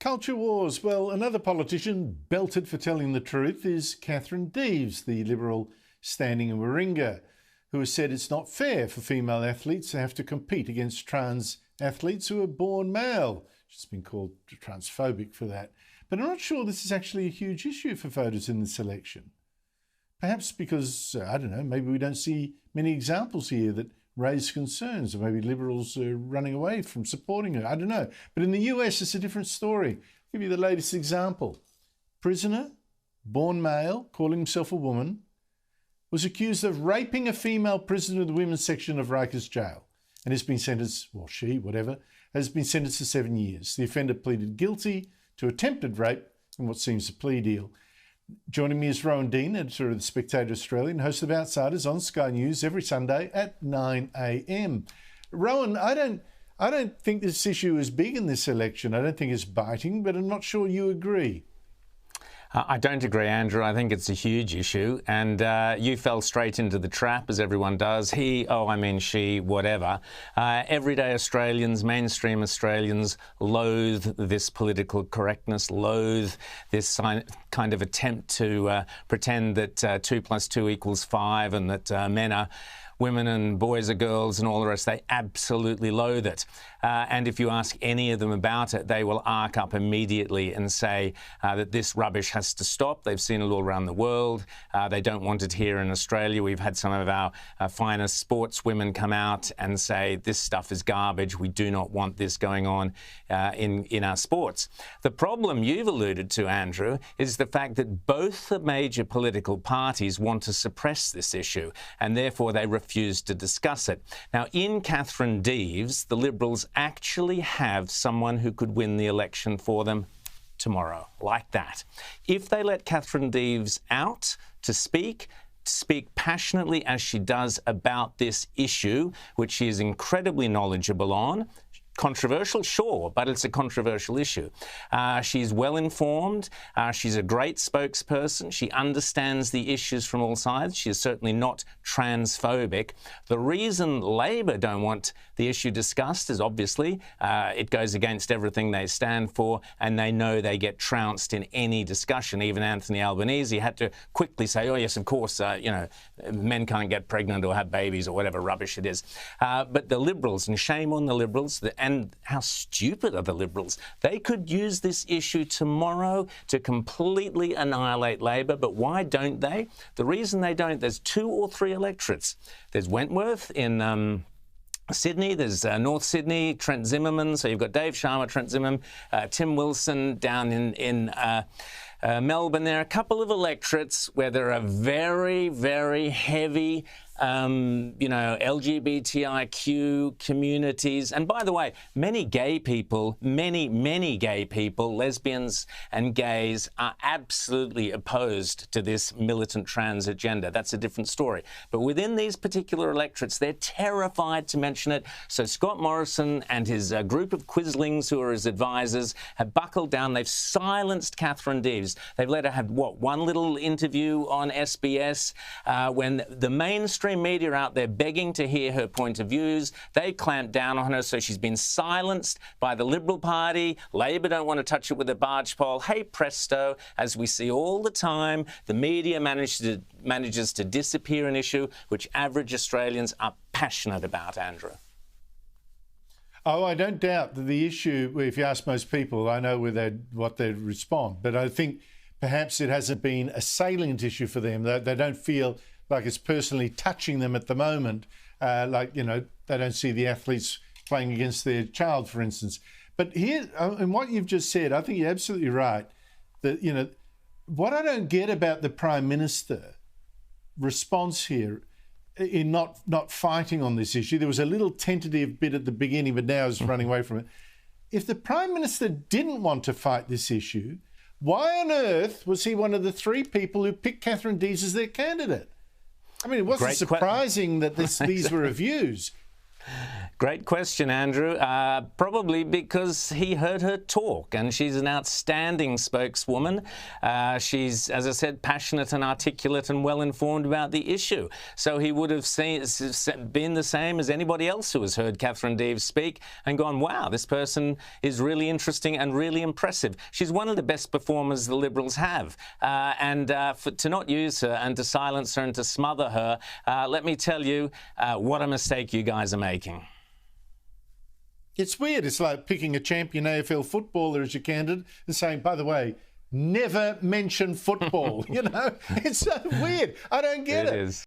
Culture wars. Well, another politician belted for telling the truth is Katherine Deves, the Liberal standing in Warringah, who has said it's not fair for female athletes to have to compete against trans athletes who are born male. She's been called transphobic for that. But I'm not sure this is actually a huge issue for voters in this election. Perhaps because, I don't know, maybe we don't see many examples here that raise concerns, or maybe Liberals are running away from supporting her. I don't know. But in the US, it's a different story. I'll give you the latest example. Prisoner, born male, calling himself a woman, was accused of raping a female prisoner in the women's section of Rikers Jail and has been sentenced, well, she, whatever, has been sentenced to 7 years. The offender pleaded guilty to attempted rape in what seems a plea deal. Joining me is Rowan Dean, editor of The Spectator Australia and host of Outsiders on Sky News every Sunday at 9 a.m. Rowan, I don't think this issue is big in this election. I don't think it's biting, but I'm not sure you agree. I don't agree, Andrew. I think it's a huge issue. And you fell straight into the trap, as everyone does. She, whatever. Everyday Australians, mainstream Australians, loathe this political correctness, loathe this kind of attempt to pretend that 2 + 2 = 5 and that men are women and boys are girls and all the rest. They absolutely loathe it. And if you ask any of them about it, they will arc up immediately and say that this rubbish has to stop. They've seen it all around the world. They don't want it here in Australia. We've had some of our finest sportswomen come out and say this stuff is garbage. We do not want this going on in our sports. The problem you've alluded to, Andrew, is the fact that both the major political parties want to suppress this issue, and therefore they refuse to discuss it. Now, in Katherine Deves, the Liberals actually have someone who could win the election for them tomorrow, like that. If they let Katherine Deves out to speak passionately as she does about this issue, which she is incredibly knowledgeable on. Controversial, sure, but it's a controversial issue. She's well informed. She's a great spokesperson. She understands the issues from all sides. She is certainly not transphobic. The reason Labor don't want the issue discussed is obviously it goes against everything they stand for, and they know they get trounced in any discussion. Even Anthony Albanese had to quickly say, oh, yes, of course, men can't get pregnant or have babies or whatever rubbish it is. But the Liberals, and shame on the Liberals, and how stupid are the Liberals? They could use this issue tomorrow to completely annihilate Labor, but why don't they? The reason they don't, there's 2 or 3 electorates. There's Wentworth in Sydney, there's North Sydney, Trent Zimmerman, so you've got Dave Sharma, Trent Zimmerman, Tim Wilson down in Melbourne. There are a couple of electorates where there are very, very heavy LGBTIQ communities. And by the way, many gay people, many gay people, lesbians and gays are absolutely opposed to this militant trans agenda. That's a different story. But within these particular electorates, they're terrified to mention it. So Scott Morrison and his group of quislings who are his advisors have buckled down. They've silenced Katherine Deves. They've let her have, one little interview on SBS when the mainstream media out there begging to hear her point of views. They clamped down on her, so she's been silenced by the Liberal Party. Labor don't want to touch it with a barge pole. Hey, presto, as we see all the time, the media manages to disappear an issue which average Australians are passionate about, Andrew. Oh, I don't doubt that the issue, if you ask most people, I know what they'd respond, but I think perhaps it hasn't been a salient issue for them. They don't feel like it's personally touching them at the moment. They don't see the athletes playing against their child, for instance. But here, and what you've just said, I think you're absolutely right. That, what I don't get about the Prime Minister response here in not fighting on this issue, there was a little tentative bit at the beginning, but now is running away from it. If the Prime Minister didn't want to fight this issue, why on earth was he one of the 3 people who picked Katherine Deves as their candidate? I mean, it wasn't surprising that these were reviews. Great question, Andrew. Probably because he heard her talk, and she's an outstanding spokeswoman. She's, as I said, passionate and articulate and well-informed about the issue. So he would have been the same as anybody else who has heard Katherine Deves speak and gone, wow, this person is really interesting and really impressive. She's one of the best performers the Liberals have. To not use her and to silence her and to smother her, let me tell you what a mistake you guys are making. It's weird. It's like picking a champion AFL footballer as your candidate and saying, by the way, never mention football. You know, it's so weird. I don't get it. It is.